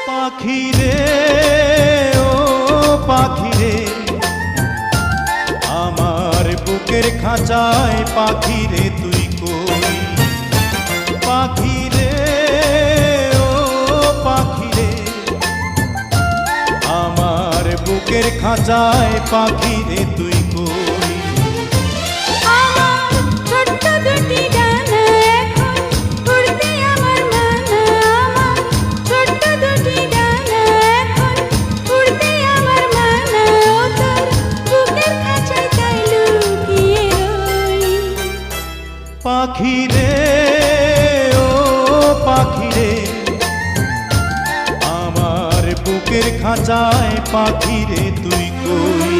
পাখি রে ও পাখি রে, আমার বুকের খাঁচায় পাখি রে তুই কই। পাখি রে ও পাখি রে, আমার বুকের খাঁচায় পাখি রে তুই কই। আমার ছোট্ট দুটি ডানা এখন উড়তে আমার মানা, আমার ছোট্ট দুটি ডানা এখন উড়তে আমার মানা, ও তোর বুকের খাঁচায় তাই লুকিয়ে রই। পাখি রে ও পাখি রে, আমার বুকের খাঁচায় পাখি রে তুই কই।